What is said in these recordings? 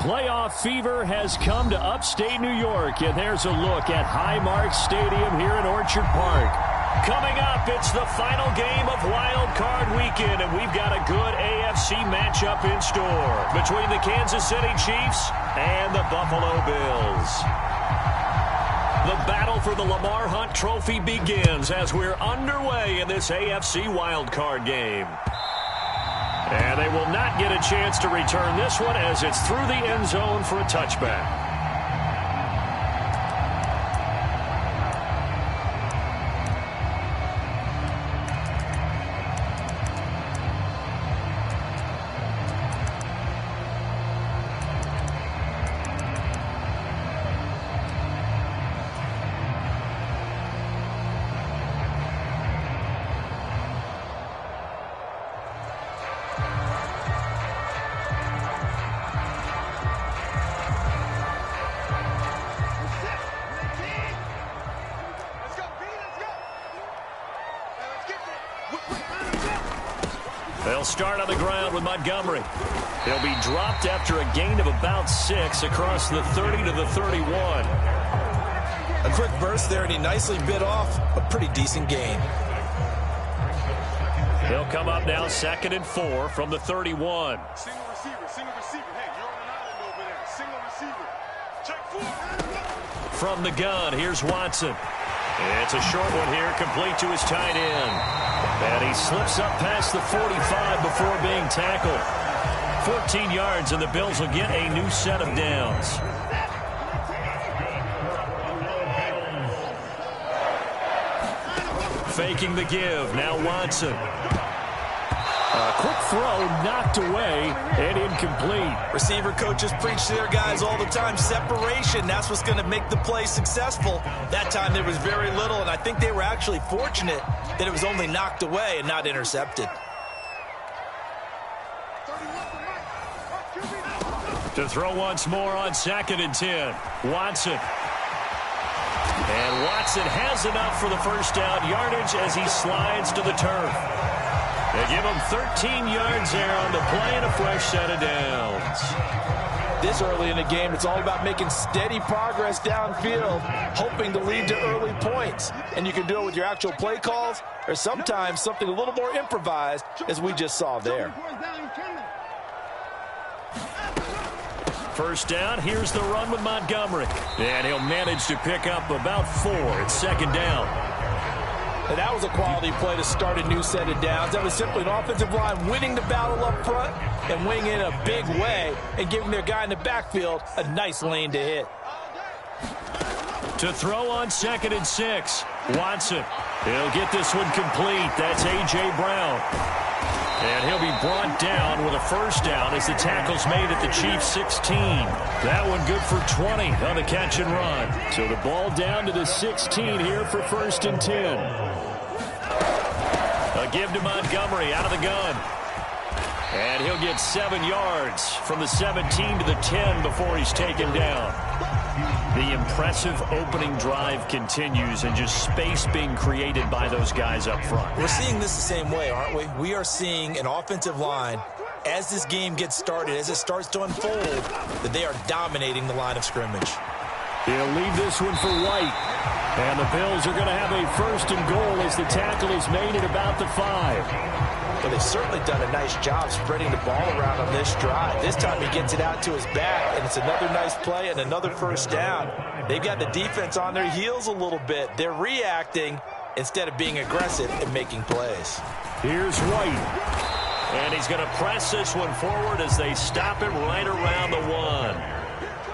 Playoff fever has come to upstate New York, and there's a look at Highmark Stadium here in Orchard Park. Coming up, it's the final game of Wild Card Weekend, and we've got a good AFC matchup in store between the Kansas City Chiefs and the Buffalo Bills. The battle for the Lamar Hunt Trophy begins as we're underway in this AFC Wild Card game. And they will not get a chance to return this one as it's through the end zone for a touchback. They'll start on the ground with Montgomery. He'll be dropped after a gain of about 6 across the 30 to the 31. A quick burst there, and he nicely bit off a pretty decent gain. He'll come up now 2nd and 4 from the 31. Single receiver, single receiver. Hey, you're on an island over there. Single receiver. Check 4. From the gun, here's Watson. It's a short one here, complete to his tight end. And he slips up past the 45 before being tackled. 14 yards, and the Bills will get a new set of downs. Faking the give, now Watson. A quick throw knocked away and incomplete. Receiver coaches preach to their guys all the time. Separation, that's what's going to make the play successful. That time there was very little, and I think they were actually fortunate that it was only knocked away and not intercepted. To throw once more on 2nd and 10. Watson. And Watson has enough for the first down yardage as he slides to the turf. They give him 13 yards there on the play and a fresh set of downs. This early in the game, it's all about making steady progress downfield, hoping to lead to early points. And you can do it with your actual play calls or sometimes something a little more improvised, as we just saw there. First down, here's the run with Montgomery. And he'll manage to pick up about 4 at 2nd down. And that was a quality play to start a new set of downs. That was simply an offensive line winning the battle up front and winning in a big way and giving their guy in the backfield a nice lane to hit. To throw on 2nd and 6. Watson. He'll get this one complete. That's A.J. Brown. And he'll be brought down with a first down as the tackle's made at the Chiefs' 16. That one good for 20 on the catch and run. So the ball down to the 16 here for 1st and 10. A give to Montgomery out of the gun. And he'll get 7 yards from the 17 to the 10 before he's taken down. The impressive opening drive continues and just space being created by those guys up front. We're seeing this the same way, aren't we? We are seeing an offensive line, as this game gets started, as it starts to unfold, that they are dominating the line of scrimmage. He'll leave this one for White. And the Bills are going to have a 1st and goal as the tackle is made at about the 5. But they've certainly done a nice job spreading the ball around on this drive. This time he gets it out to his back, and it's another nice play and another first down. They've got the defense on their heels a little bit. They're reacting instead of being aggressive and making plays. Here's White. And he's going to press this one forward as they stop it right around the 1.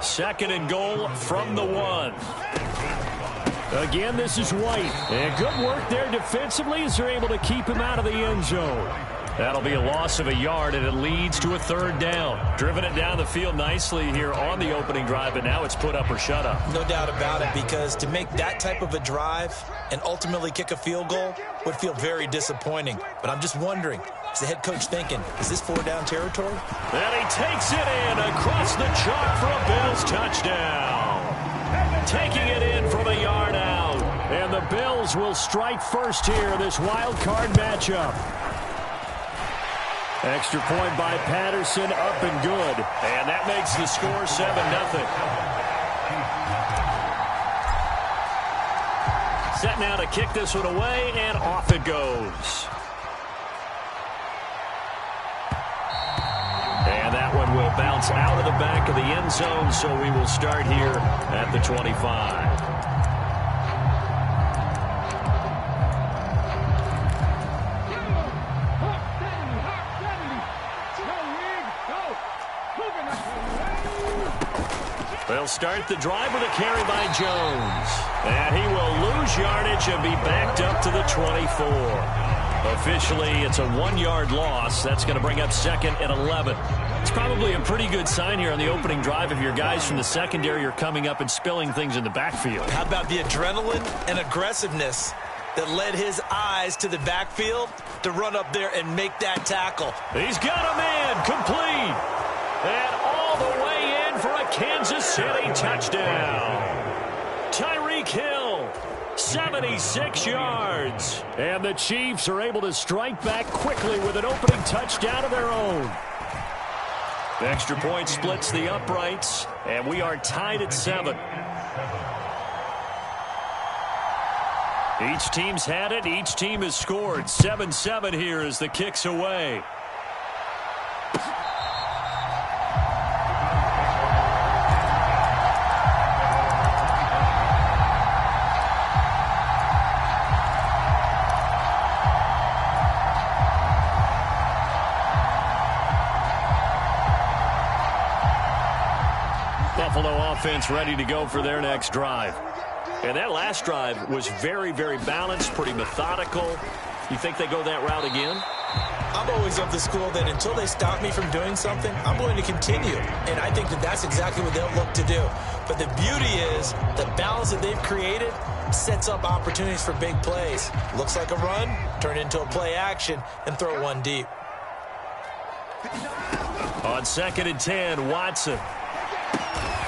2nd and goal from the 1. Again, this is White. And good work there defensively as they're able to keep him out of the end zone. That'll be a loss of a yard, and it leads to a 3rd down. Driven it down the field nicely here on the opening drive, and now it's put up or shut up. No doubt about it, because to make that type of a drive and ultimately kick a field goal would feel very disappointing. But I'm just wondering, is the head coach thinking, is this 4-down territory? And he takes it in across the chalk for a Bills touchdown. Taking it in from a yard out. And the Bills will strike first here in this wild card matchup. Extra point by Patterson, up and good. And that makes the score 7-0. Set now to kick this one away, and off it goes. And that one will bounce out of the back of the end zone, so we will start here at the 25. They'll start the drive with a carry by Jones. And he will lose yardage and be backed up to the 24. Officially, it's a 1-yard loss. That's going to bring up 2nd and 11. It's probably a pretty good sign here on the opening drive if your guys from the secondary are coming up and spilling things in the backfield. How about the adrenaline and aggressiveness that led his eyes to the backfield to run up there and make that tackle? He's got a man complete. And all the way in for a Kansas City touchdown. Tyreek Hill, 76 yards. And the Chiefs are able to strike back quickly with an opening touchdown of their own. The extra point splits the uprights, and we are tied at 7. Each team's had it. Each team has scored. 7-7 here as the kick's away. Buffalo offense ready to go for their next drive. And that last drive was very, very balanced, pretty methodical. You think they go that route again? I'm always of the school that until they stop me from doing something, I'm going to continue. And I think that that's exactly what they'll look to do. But the beauty is the balance that they've created sets up opportunities for big plays. Looks like a run, turn into a play action, and throw one deep. On 2nd and 10, Watson.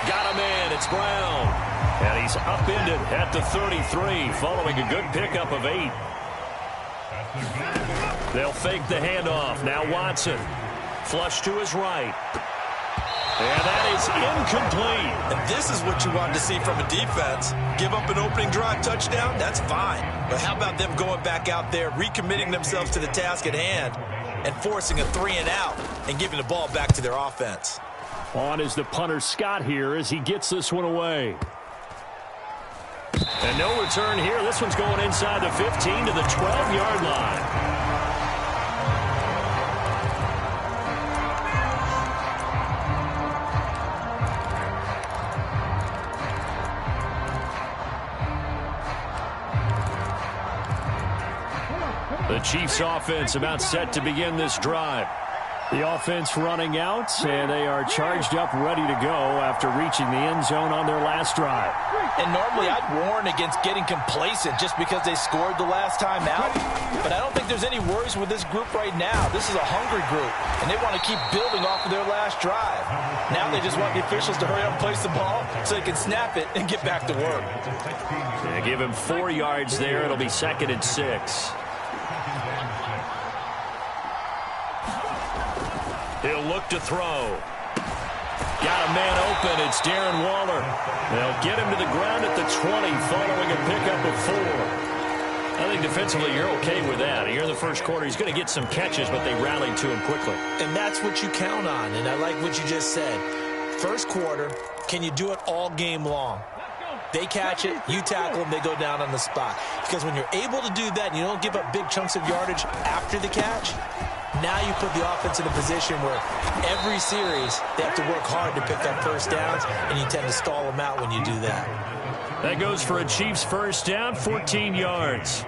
Got a man, it's Brown. And he's upended at the 33, following a good pickup of 8. They'll fake the handoff. Now Watson. Flush to his right. And that is incomplete. And this is what you want to see from a defense. Give up an opening drive touchdown, that's fine. But how about them going back out there, recommitting themselves to the task at hand, and forcing a 3-and-out and giving the ball back to their offense. On is the punter Scott here as he gets this one away. And no return here. This one's going inside the 15 to the 12-yard line. The Chiefs offense about set to begin this drive. The offense running out, and they are charged up, ready to go after reaching the end zone on their last drive. And normally I'd warn against getting complacent just because they scored the last time out. But I don't think there's any worries with this group right now. This is a hungry group, and they want to keep building off of their last drive. Now they just want the officials to hurry up and place the ball so they can snap it and get back to work. Yeah, give him 4 yards there. It'll be 2nd and 6. He'll look to throw. Got a man open. It's Darren Waller. They'll get him to the ground at the 20 following a pickup of 4. I think defensively you're okay with that. Here in the first quarter, he's going to get some catches, but they rallied to him quickly. And that's what you count on, and I like what you just said. First quarter, can you do it all game long? They catch it, you tackle them, they go down on the spot. Because when you're able to do that and you don't give up big chunks of yardage after the catch, now you put the offense in a position where every series they have to work hard to pick up first downs, and you tend to stall them out when you do that. That goes for a Chiefs first down, 14 yards.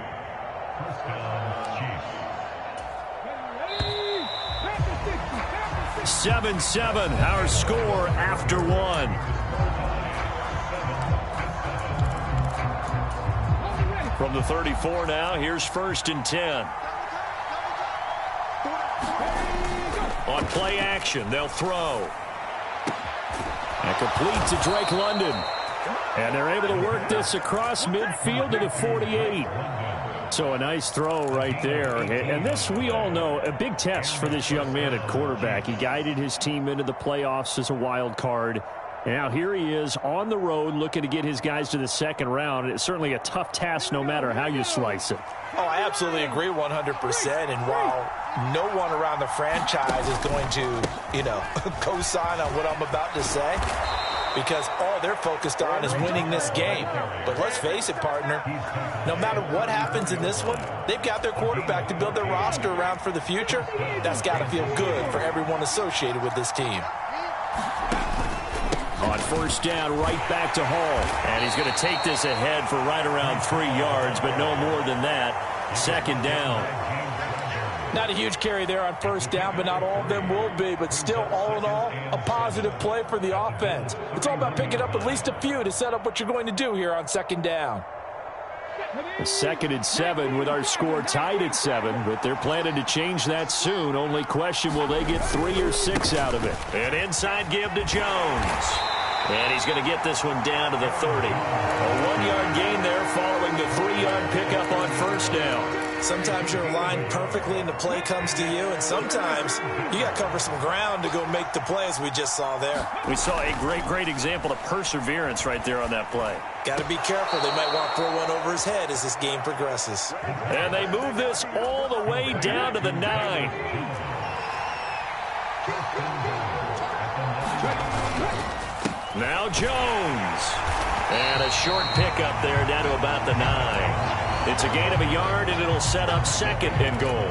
(7-7) our score after 1. From the 34 now, here's 1st and 10. On play action, they'll throw. And complete to Drake London. And they're able to work this across midfield to the 48. So a nice throw right there. And this, we all know, a big test for this young man at quarterback. He guided his team into the playoffs as a wild card. And now here he is on the road looking to get his guys to the second round. It's certainly a tough task no matter how you slice it. Oh, I absolutely agree 100%. And while no one around the franchise is going to, co-sign on what I'm about to say, because all they're focused on is winning this game. But let's face it, partner, no matter what happens in this one, they've got their quarterback to build their roster around for the future. That's got to feel good for everyone associated with this team. On first down, right back to Hall. And he's going to take this ahead for right around 3 yards, but no more than that. Second down. Not a huge carry there on first down, but not all of them will be. But still, all in all, a positive play for the offense. It's all about picking up at least a few to set up what you're going to do here on second down. Second and 7 with our score tied at 7, but they're planning to change that soon. Only question, will they get 3 or 6 out of it? An inside give to Jones. And he's going to get this one down to the 30. A 1-yard gain there following the 3-yard pickup on first down. Sometimes you're aligned perfectly and the play comes to you, and sometimes you got to cover some ground to go make the play, as we just saw there. We saw a great example of perseverance right there on that play. Got to be careful. They might want to throw one over his head as this game progresses. And they move this all the way down to the 9. Now Jones. And a short pickup there down to about the 9. It's a gain of a yard, and it'll set up second and goal.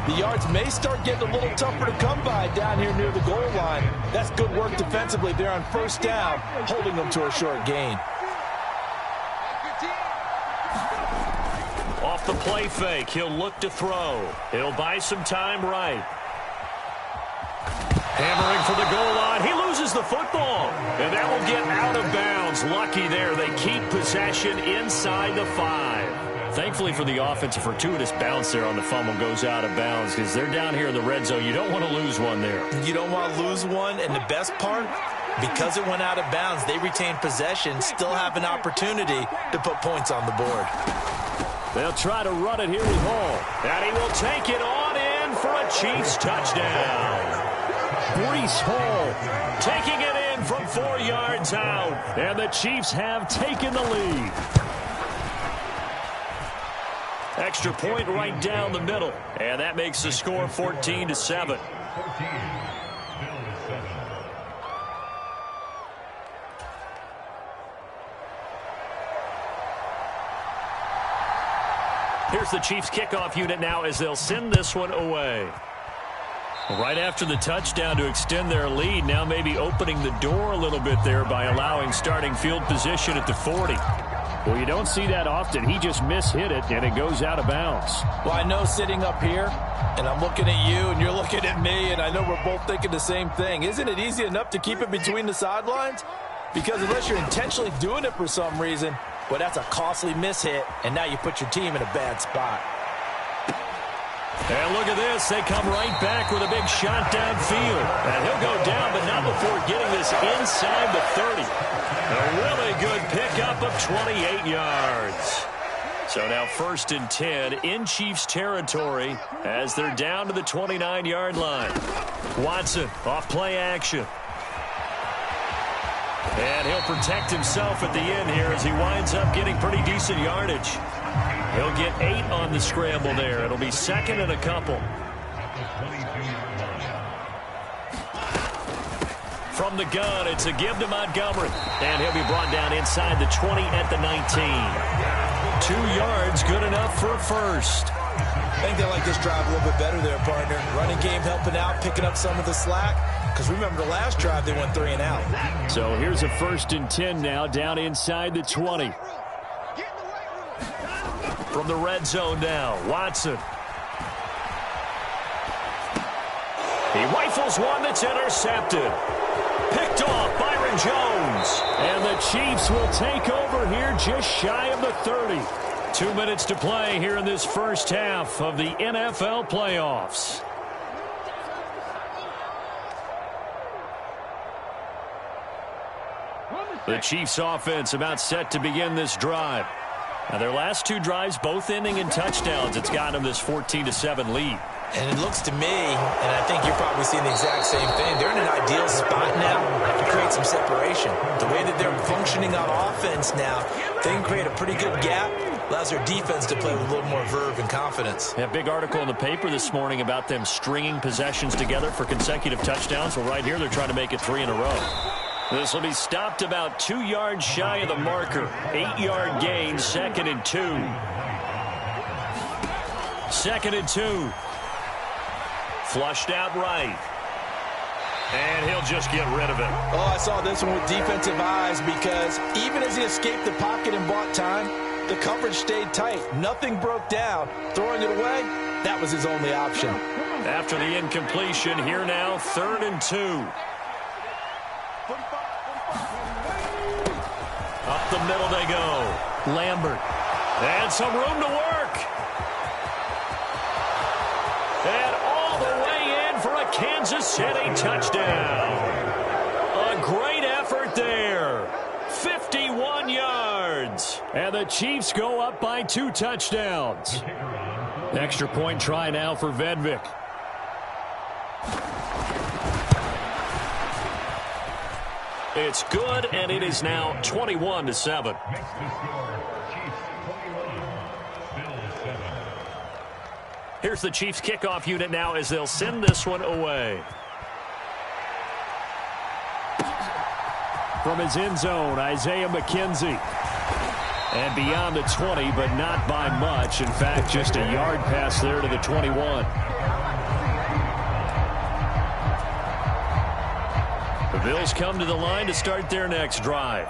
The yards may start getting a little tougher to come by down here near the goal line. That's good work defensively there on first down, holding them to a short gain. Off the play fake, he'll look to throw. He'll buy some time right. Hammering for the goal line. He loses the football. And that will get out of bounds. Lucky there. They keep possession inside the 5. Thankfully for the offense, a fortuitous bounce there on the fumble goes out of bounds because they're down here in the red zone. You don't want to lose one there. You don't want to lose one. And the best part, because it went out of bounds, they retain possession, still have an opportunity to put points on the board. They'll try to run it here with Hall. And he will take it on in for a Chiefs touchdown. Breece Hall taking it in from 4 yards out. And the Chiefs have taken the lead. Extra point right down the middle. And that makes the score 14-7. Here's the Chiefs kickoff unit now as they'll send this one away. Right after the touchdown to extend their lead, now maybe opening the door a little bit there by allowing starting field position at the 40. Well, you don't see that often. He just mishit it, and it goes out of bounds. Well, I know sitting up here, and I'm looking at you, and you're looking at me, and I know we're both thinking the same thing. Isn't it easy enough to keep it between the sidelines? Because unless you're intentionally doing it for some reason, well, that's a costly mishit, and now you put your team in a bad spot. And look at this. They come right back with a big shot downfield. And he'll go down, but not before getting this inside the 30. A really good pickup of 28 yards. So now 1st and 10 in Chiefs territory as they're down to the 29-yard line. Watson off play action. And he'll protect himself at the end here as he winds up getting pretty decent yardage. He'll get 8 on the scramble there. It'll be second and a couple. From the gun, it's a give to Montgomery. And he'll be brought down inside the 20 at the 19. 2 yards, good enough for a first. I think they like this drive a little bit better there, partner. Running game helping out, picking up some of the slack. Because remember, the last drive, they went 3 and out. So here's a 1st and 10 now, down inside the 20. From the red zone now, Watson. He rifles one that's intercepted. Picked off Byron Jones. And the Chiefs will take over here just shy of the 30. 2 minutes to play here in this first half of the NFL playoffs. The Chiefs offense about set to begin this drive. Now, their last two drives, both ending in touchdowns. It's gotten them this 14-7 lead. And it looks to me, and I think you're probably seeing the exact same thing, they're in an ideal spot now to create some separation. The way that they're functioning on offense now, they can create a pretty good gap. Allows their defense to play with a little more verve and confidence. A big article in the paper this morning about them stringing possessions together for consecutive touchdowns. Well, right here, they're trying to make it 3 in a row. This will be stopped about 2 yards shy of the marker. 8-yard gain, 2nd and 2. 2nd and 2. Flushed out right. And he'll just get rid of it. Oh, I saw this one with defensive eyes because even as he escaped the pocket and bought time, the coverage stayed tight. Nothing broke down. Throwing it away, that was his only option. After the incompletion, here now, 3rd and 2. Up the middle they go. Lambert. And some room to work. And all the way in for a Kansas City touchdown. A great effort there. 51 yards. And the Chiefs go up by 2 touchdowns. Extra point try now for Vedvik. It's good, and it is now 21-7. Here's the Chiefs kickoff unit now as they'll send this one away. From his end zone, Isaiah McKenzie. And beyond the 20, but not by much. In fact, just a yard pass there to the 21. The Bills come to the line to start their next drive.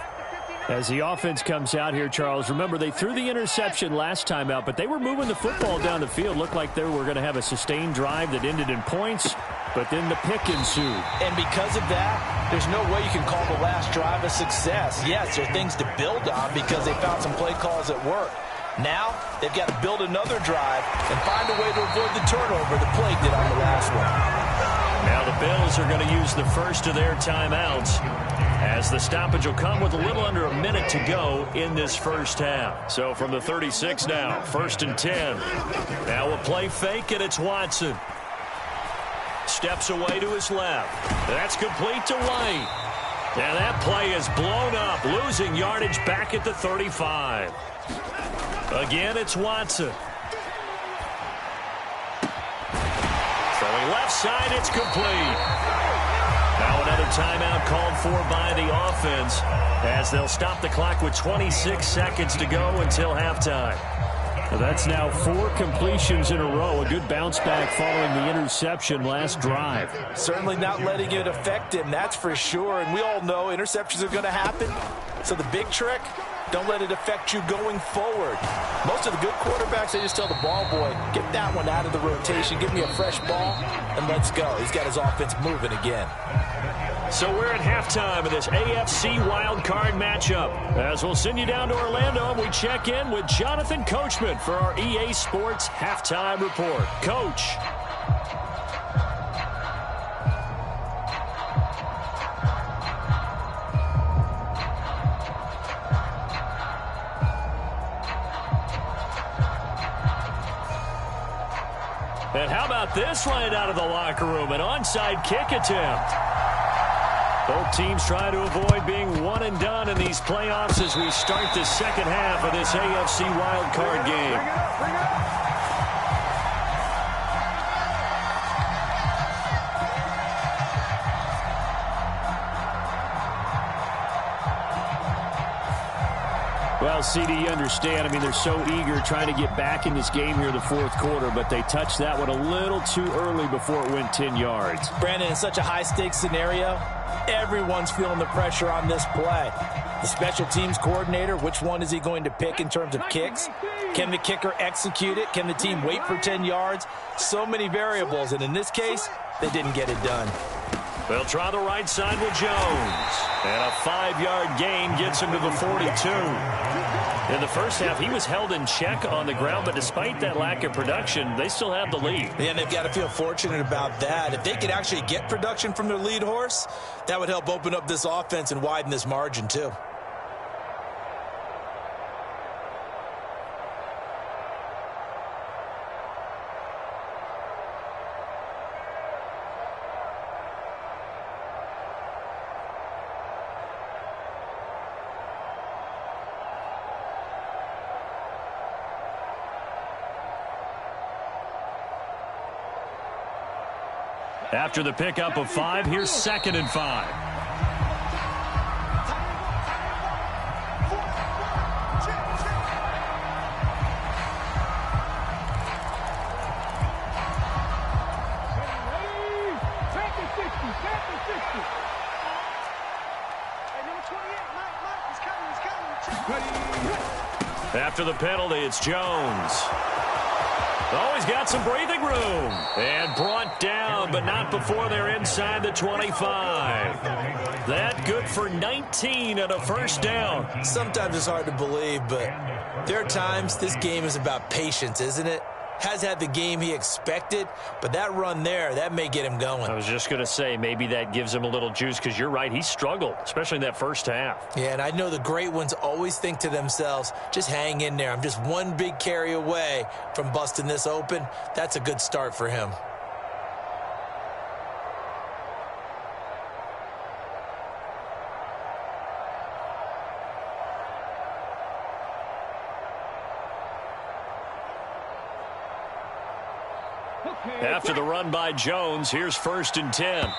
As the offense comes out here, Charles, remember they threw the interception last time out, but they were moving the football down the field. Looked like they were going to have a sustained drive that ended in points, but then the pick ensued. And because of that, there's no way you can call the last drive a success. Yes, there are things to build on because they found some play calls at work. Now, they've got to build another drive and find a way to avoid the turnover the plague did on the last one. Now the Bills are going to use the first of their timeouts as the stoppage will come with a little under a minute to go in this first half. So from the 36 now, 1st and 10. Now a play fake, and it's Watson. Steps away to his left. That's complete to White. And that play is blown up, losing yardage back at the 35. Again, it's Watson. Throwing left side, it's complete. Now another timeout called for by the offense as they'll stop the clock with 26 seconds to go until halftime. Well, that's now 4 completions in a row. A good bounce back following the interception last drive. Certainly not letting it affect him, that's for sure. And we all know interceptions are going to happen. So the big trick, don't let it affect you going forward. Most of the good quarterbacks, they just tell the ball boy, get that one out of the rotation, give me a fresh ball, and let's go. He's got his offense moving again. So we're at halftime of this AFC wildcard matchup. As we'll send you down to Orlando, and we check in with Jonathan Coachman for our EA Sports Halftime Report. Coach. And how about this line out of the locker room? An onside kick attempt. Both teams trying to avoid being one and done in these playoffs as we start the second half of this AFC wildcard game. Well, CD, you understand. I mean, they're so eager trying to get back in this game here in the fourth quarter, but they touched that one a little too early before it went 10 yards. Brandon, in such a high-stakes scenario, everyone's feeling the pressure on this play. The special teams coordinator, which one is he going to pick in terms of kicks? Can the kicker execute it? Can the team wait for 10 yards? So many variables, and in this case, they didn't get it done. They'll try the right side with Jones. And a 5-yard gain gets him to the 42. In the first half, he was held in check on the ground, but despite that lack of production, they still have the lead. Yeah, and they've got to feel fortunate about that. If they could actually get production from their lead horse, that would help open up this offense and widen this margin, too. After the pickup of 5, here's 2nd and 5. After the penalty, it's Jones. Oh, he's got some breathing room. And brought down, but not before they're inside the 25. That good for 19 and a first down. Sometimes it's hard to believe, but there are times this game is about patience, isn't it? Has had the game he expected, but that run there, that may get him going. I was just going to say, maybe that gives him a little juice, because you're right, he struggled, especially in that first half. Yeah, and I know the great ones always think to themselves, just hang in there. I'm just one big carry away from busting this open. That's a good start for him. After the run by Jones, here's 1st and 10.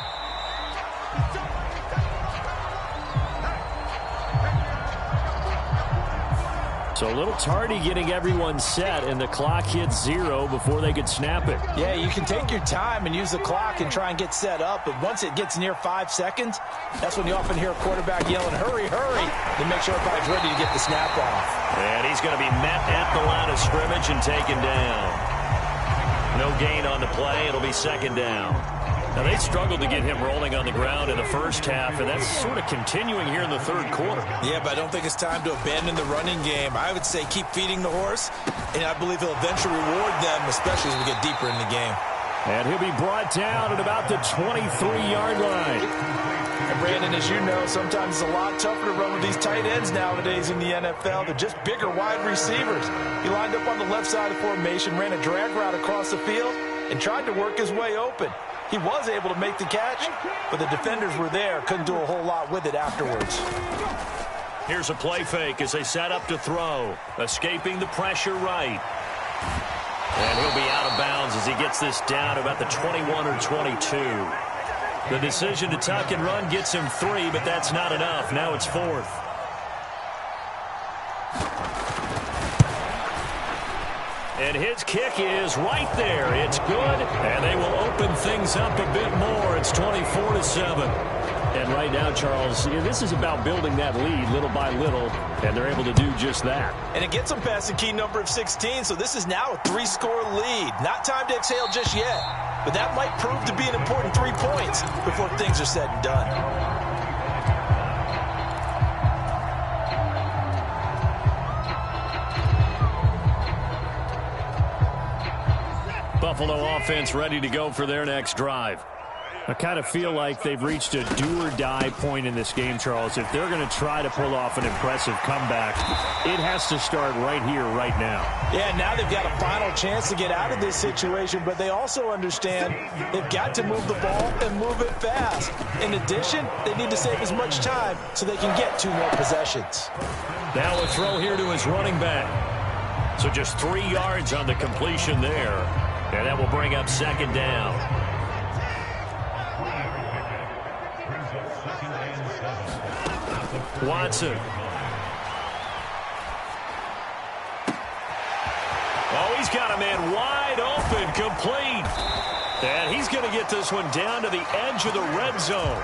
So a little tardy getting everyone set, and the clock hits 0 before they could snap it. Yeah, you can take your time and use the clock and try and get set up, but once it gets near 5 seconds, that's when you often hear a quarterback yelling, hurry, hurry, to make sure everybody's ready to get the snap off. And he's going to be met at the line of scrimmage and taken down. No gain on the play. It'll be 2nd down. Now, they struggled to get him rolling on the ground in the first half, and that's sort of continuing here in the 3rd quarter. Yeah, but I don't think it's time to abandon the running game. I would say keep feeding the horse, and I believe he'll eventually reward them, especially as we get deeper in the game. And he'll be brought down at about the 23-yard line. And Brandon, as you know, sometimes it's a lot tougher to run with these tight ends nowadays in the NFL. They're just bigger wide receivers. He lined up on the left side of formation, ran a drag route across the field, and tried to work his way open. He was able to make the catch, but the defenders were there, couldn't do a whole lot with it afterwards. Here's a play fake as they set up to throw. Escaping the pressure right. And he'll be out of bounds as he gets this down to about the 21 or 22. The decision to tuck and run gets him 3, but that's not enough. Now it's 4th. And his kick is right there. It's good, and they will open things up a bit more. It's 24-7. And right now, Charles, this is about building that lead little by little, and they're able to do just that. And it gets them past the key number of 16, so this is now a 3-score lead. Not time to exhale just yet, but that might prove to be an important 3 points before things are said and done. Buffalo offense ready to go for their next drive. I kind of feel like they've reached a do-or-die point in this game, Charles. If they're going to try to pull off an impressive comeback, it has to start right here, right now. Yeah, now they've got a final chance to get out of this situation, but they also understand they've got to move the ball and move it fast. In addition, they need to save as much time so they can get 2 more possessions. Now a throw here to his running back. So just 3 yards on the completion there. And that will bring up 2nd down. Watson. Oh, he's got a man wide open, complete. And he's going to get this one down to the edge of the red zone.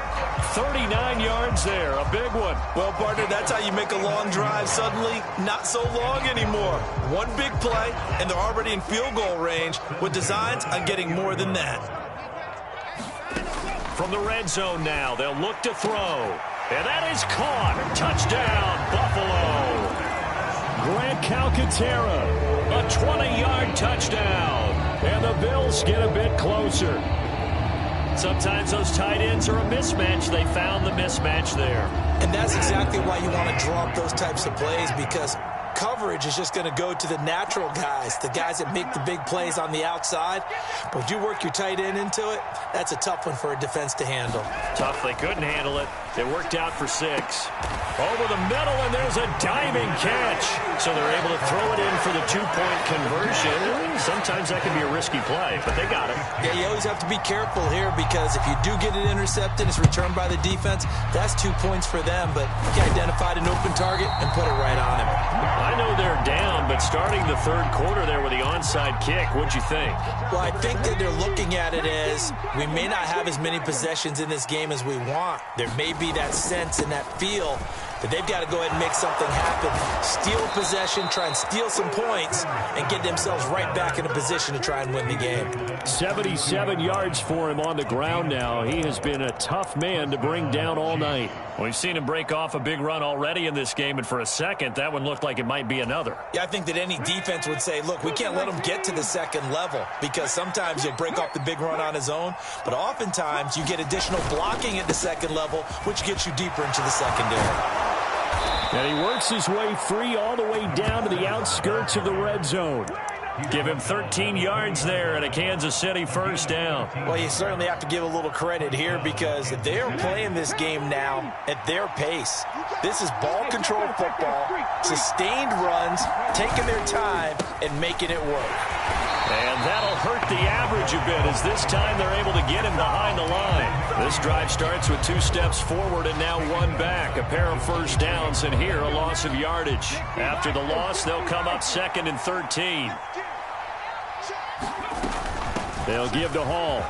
39 yards there, a big one. Well, partner, that's how you make a long drive suddenly not so long anymore. One big play, and they're already in field goal range with designs on getting more than that. From the red zone now, they'll look to throw. And that is caught. Touchdown, Buffalo. Grant Calcaterra, a 20-yard touchdown. And the Bills get a bit closer. Sometimes those tight ends are a mismatch. They found the mismatch there. And that's exactly why you want to draw up those types of plays, because coverage is just going to go to the natural guys, the guys that make the big plays on the outside. But if you work your tight end into it, that's a tough one for a defense to handle. Tough. They couldn't handle it. It worked out for 6. Over the middle, and there's a diving catch. So they're able to throw it in for the 2-point conversion. Sometimes that can be a risky play, but they got it. Yeah, you always have to be careful here because if you do get it intercepted, it's returned by the defense. That's 2 points for them, but he identified an open target and put it right on him. I know they're down, but starting the third quarter there with the onside kick, what'd you think? Well, I think that they're looking at it as we may not have as many possessions in this game as we want. There may be that sense and that feel that they've got to go ahead and make something happen. Steal possession, try and steal some points, and get themselves right back in a position to try and win the game. 77 yards for him on the ground now. He has been a tough man to bring down all night. We've seen him break off a big run already in this game, and for a second, that one looked like it might be another. Yeah, I think that any defense would say, look, we can't let him get to the second level because sometimes he'll break off the big run on his own, but oftentimes you get additional blocking at the second level, which gets you deeper into the secondary. And he works his way free all the way down to the outskirts of the red zone. Give him 13 yards there and a Kansas City first down. Well, you certainly have to give a little credit here because they're playing this game now at their pace. This is ball control football, sustained runs, taking their time, and making it work. And that'll hurt the average a bit as this time they're able to get him behind the line. This drive starts with 2 steps forward and now 1 back. A pair of first downs, and here a loss of yardage. After the loss, they'll come up 2nd and 13. They'll give to Hall.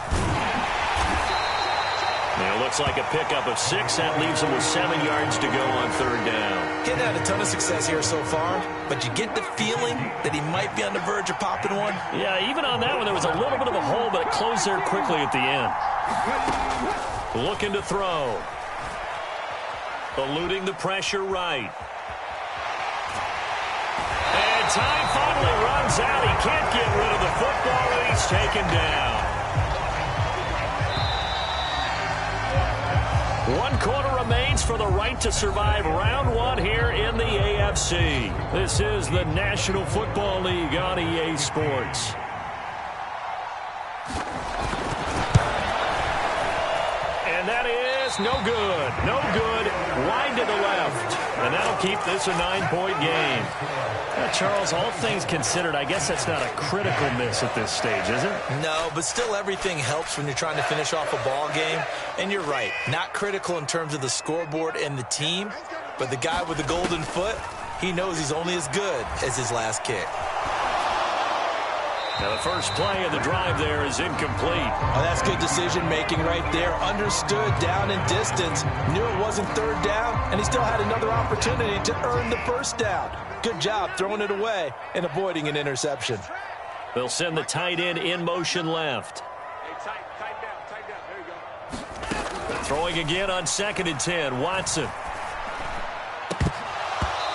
And it looks like a pickup of 6. That leaves them with 7 yards to go on 3rd down. Getting had a ton of success here so far, but you get the feeling that he might be on the verge of popping one. Yeah, even on that one, there was a little bit of a hole, but it closed there quickly at the end. Looking to throw. Eluding the pressure right. And time finally runs out. He can't get rid of the football, and he's taken down. 1 quarter remains for the right to survive round 1 here in the AFC. This is the National Football League on EA Sports. And that is no good. No good. Wide to the left. And that'll keep this a 9-point game. Charles, all things considered, I guess that's not a critical miss at this stage, is it? No, but still everything helps when you're trying to finish off a ball game. And you're right, not critical in terms of the scoreboard and the team, but the guy with the golden foot, he knows he's only as good as his last kick. Now the first play of the drive there is incomplete. Oh, that's good decision-making right there. Understood down and distance. Knew it wasn't 3rd down, and he still had another opportunity to earn the first down. Good job throwing it away and avoiding an interception. They'll send the tight end in motion left. Hey, tight down. There you go. Throwing again on 2nd and 10. Watson.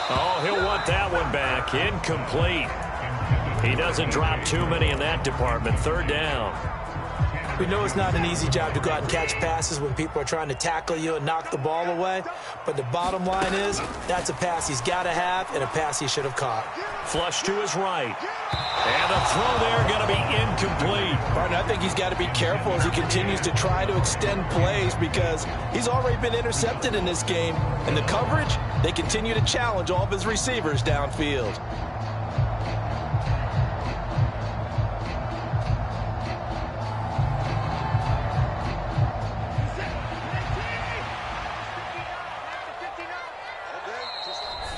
Oh, he'll want that one back. Incomplete. He doesn't drop too many in that department. 3rd down. We know it's not an easy job to go out and catch passes when people are trying to tackle you and knock the ball away. But the bottom line is, that's a pass he's got to have and a pass he should have caught. Flush to his right. And a throw there going to be incomplete. Martin, I think he's got to be careful as he continues to try to extend plays because he's already been intercepted in this game. And the coverage, they continue to challenge all of his receivers downfield.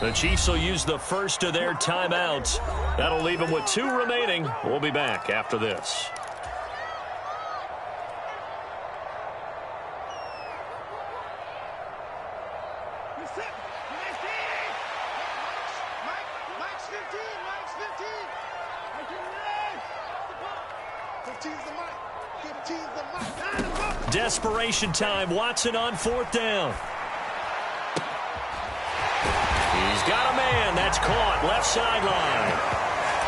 The Chiefs will use the first of their timeouts. That'll leave them with 2 remaining. We'll be back after this. Desperation time. Watson on 4th down. He's got a man. That's caught. Left sideline.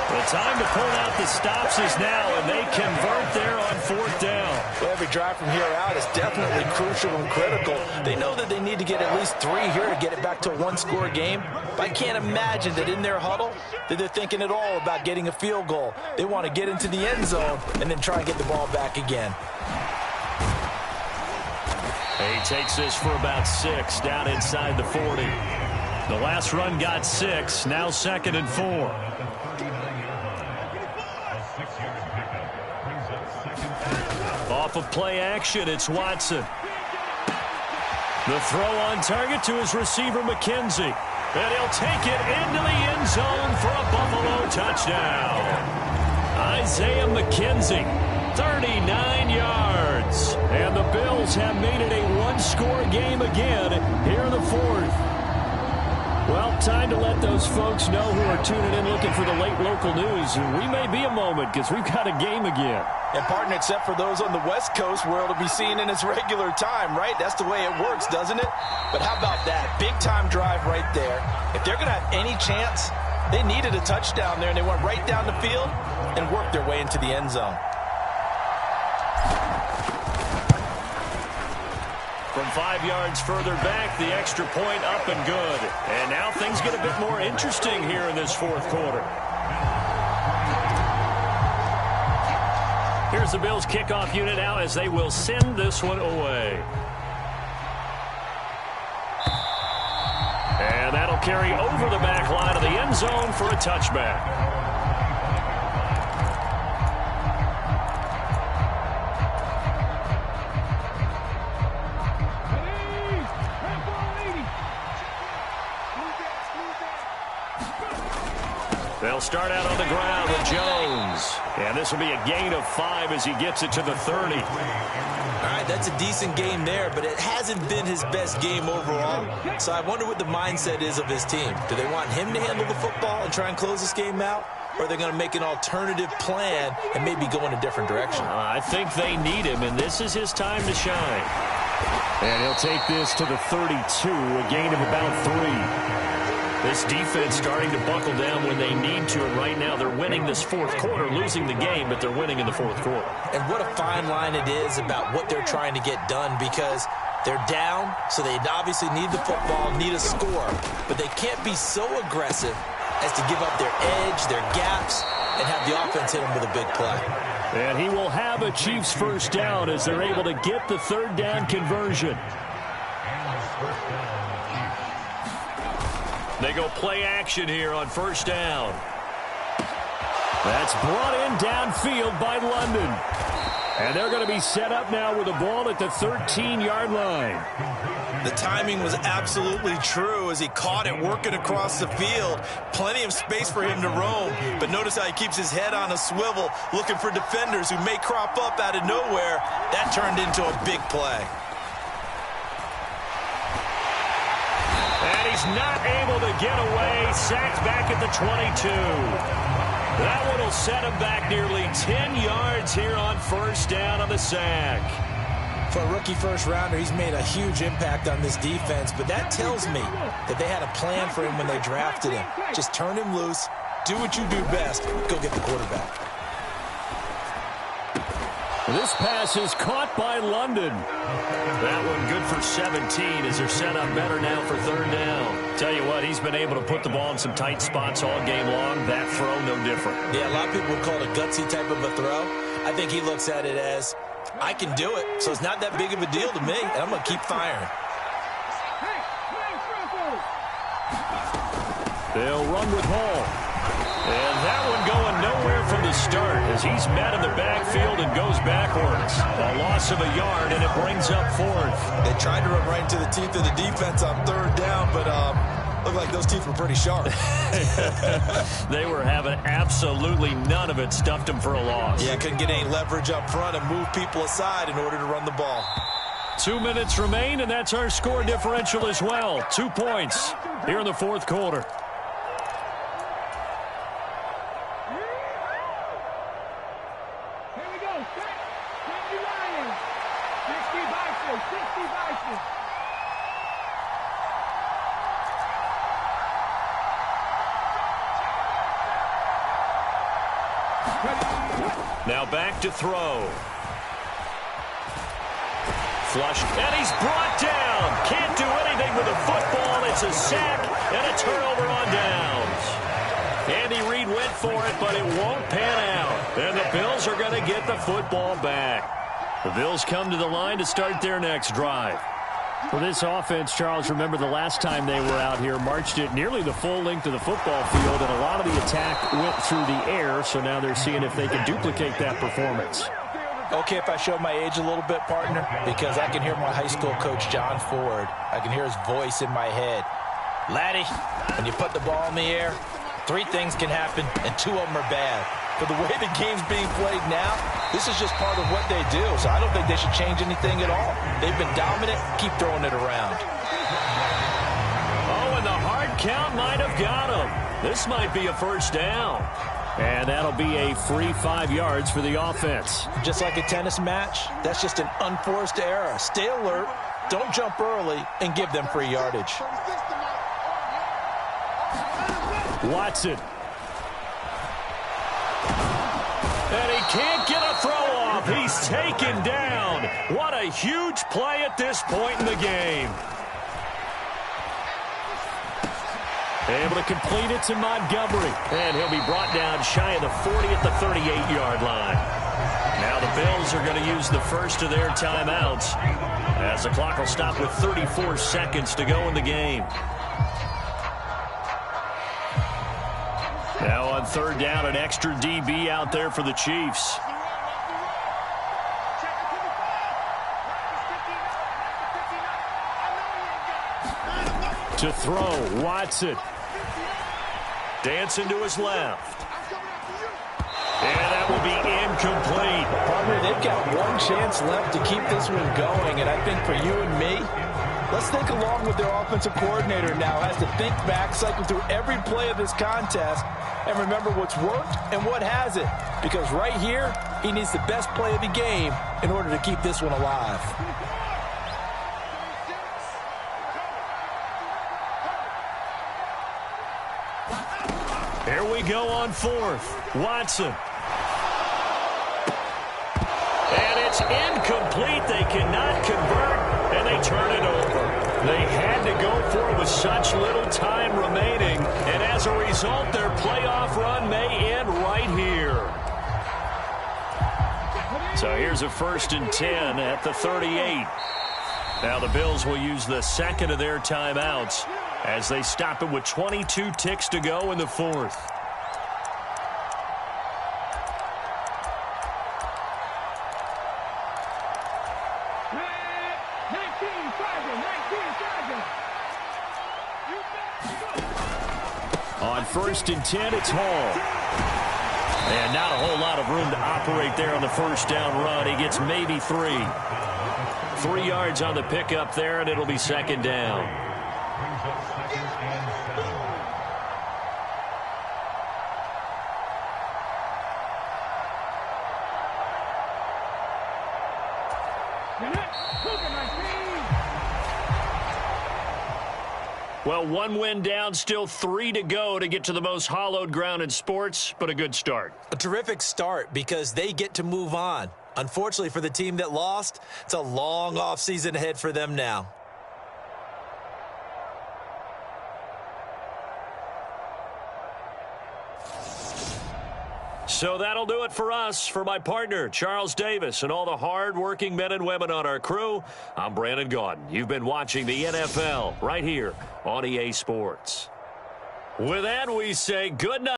The time to pull out the stops is now, and they convert there on 4th down. Well, every drive from here out is definitely crucial and critical. They know that they need to get at least 3 here to get it back to a 1-score game. But I can't imagine that in their huddle that they're thinking at all about getting a field goal. They want to get into the end zone and then try and get the ball back again. He takes this for about 6 down inside the 40. The last run got 6. Now 2nd and 4. Off of play action, it's Watson. The throw on target to his receiver, McKenzie. And he'll take it into the end zone for a Buffalo touchdown. Isaiah McKenzie, 39 yards. And the Bills have made it a one-score game again here in the 4th. Well, time to let those folks know who are tuning in looking for the late local news. We may be a moment because we've got a game again. And, partner, except for those on the West Coast where it'll be seen in its regular time, right? That's the way it works, doesn't it? But how about that? Big-time drive right there. If they're going to have any chance, they needed a touchdown there, and they went right down the field and worked their way into the end zone. From 5 yards further back, the extra point up and good. And now things get a bit more interesting here in this 4th quarter. Here's the Bills kickoff unit now as they will send this one away. And that'll carry over the back line of the end zone for a touchback. They'll start out on the ground with Jones. And this will be a gain of 5 as he gets it to the 30. All right, that's a decent game there, but it hasn't been his best game overall. So I wonder what the mindset is of his team. Do they want him to handle the football and try and close this game out? Or are they going to make an alternative plan and maybe go in a different direction? I think they need him, and this is his time to shine. And he'll take this to the 32, a gain of about 3. This defense starting to buckle down when they need to, and right now they're winning this 4th quarter, losing the game, but they're winning in the 4th quarter. And what a fine line it is about what they're trying to get done, because they're down, so they obviously need the football, need a score, but they can't be so aggressive as to give up their edge, their gaps, and have the offense hit them with a big play. And he will have a Chiefs first down as they're able to get the 3rd down conversion. They go play action here on 1st down. That's brought in downfield by London. And they're going to be set up now with the ball at the 13-yard line. The timing was absolutely true as he caught it working across the field. Plenty of space for him to roam. But notice how he keeps his head on a swivel looking for defenders who may crop up out of nowhere. That turned into a big play. And he's not able to get away. Sacked back at the 22. That one will set him back nearly 10 yards here on 1st down on the sack. For a rookie first-rounder, he's made a huge impact on this defense, but that tells me that they had a plan for him when they drafted him. Just turn him loose, do what you do best, go get the quarterback. This pass is caught by London. That one good for 17 as they're set up better now for 3rd down. Tell you what, he's been able to put the ball in some tight spots all game long. That throw, no different. Yeah, a lot of people would call it a gutsy type of a throw. I think he looks at it as, I can do it, so it's not that big of a deal to me, and I'm going to keep firing. They'll run with Hall. And that one going nowhere from the start as he's met in the backfield and goes backwards. A loss of a yard, and it brings up 4th. They tried to run right into the teeth of the defense on 3rd down, but looked like those teeth were pretty sharp. They were having absolutely none of it. Stuffed them for a loss. Yeah, couldn't get any leverage up front and move people aside in order to run the ball. 2 minutes remain, and that's our score differential as well. 2 points here in the 4th quarter. Now back to throw. Flush, and he's brought down. Can't do anything with the football. It's a sack and a turnover on downs. Andy Reid went for it, but it won't pan out. And the Bills are going to get the football back. The Bills come to the line to start their next drive. For this offense, Charles, remember the last time they were out here, marched it nearly the full length of the football field, and a lot of the attack went through the air, so now they're seeing if they can duplicate that performance. Okay, if I show my age a little bit, partner, because I can hear my high school coach, John Ford. I can hear his voice in my head. Laddie, when you put the ball in the air, 3 things can happen, and 2 of them are bad. For the way the game's being played now, this is just part of what they do, so I don't think they should change anything at all. They've been dominant. Keep throwing it around. Oh, and the hard count might have got him. This might be a first down. And that'll be a free 5 yards for the offense. Just like a tennis match, that's just an unforced error. Stay alert, don't jump early, and give them free yardage. Watson. And he can't get a throw off. He's taken down. What a huge play at this point in the game. Able to complete it to Montgomery. And he'll be brought down shy of the 40 at the 38-yard line. Now the Bills are going to use the first of their timeouts, as the clock will stop with 34 seconds to go in the game. Now on 3rd down, an extra DB out there for the Chiefs. To throw, Watson. Dancing to his left. And that will be incomplete. Partner, they've got one chance left to keep this one going, and I think for you and me, let's think along with their offensive coordinator now. Has to think back, cycle through every play of this contest, and remember what's worked and what hasn't. Because right here, he needs the best play of the game in order to keep this one alive. Here we go on 4th. Watson. And it's incomplete. They cannot convert, and they turn it over. They had to go for it with such little time remaining, and as a result, their playoff run may end right here. So here's a 1st and 10 at the 38. Now the Bills will use the second of their timeouts as they stop it with 22 ticks to go in the 4th. On 1st and 10, it's Hall. And not a whole lot of room to operate there on the first down run. He gets maybe 3. 3 yards on the pickup there, and it'll be 2nd down. Well, 1 win down, still 3 to go to get to the most hallowed ground in sports, but a good start. A terrific start because they get to move on. Unfortunately for the team that lost, it's a long offseason ahead for them now. So that'll do it for us. For my partner, Charles Davis, and all the hard-working men and women on our crew, I'm Brandon Gaudin. You've been watching the NFL right here on EA Sports. With that, we say good night.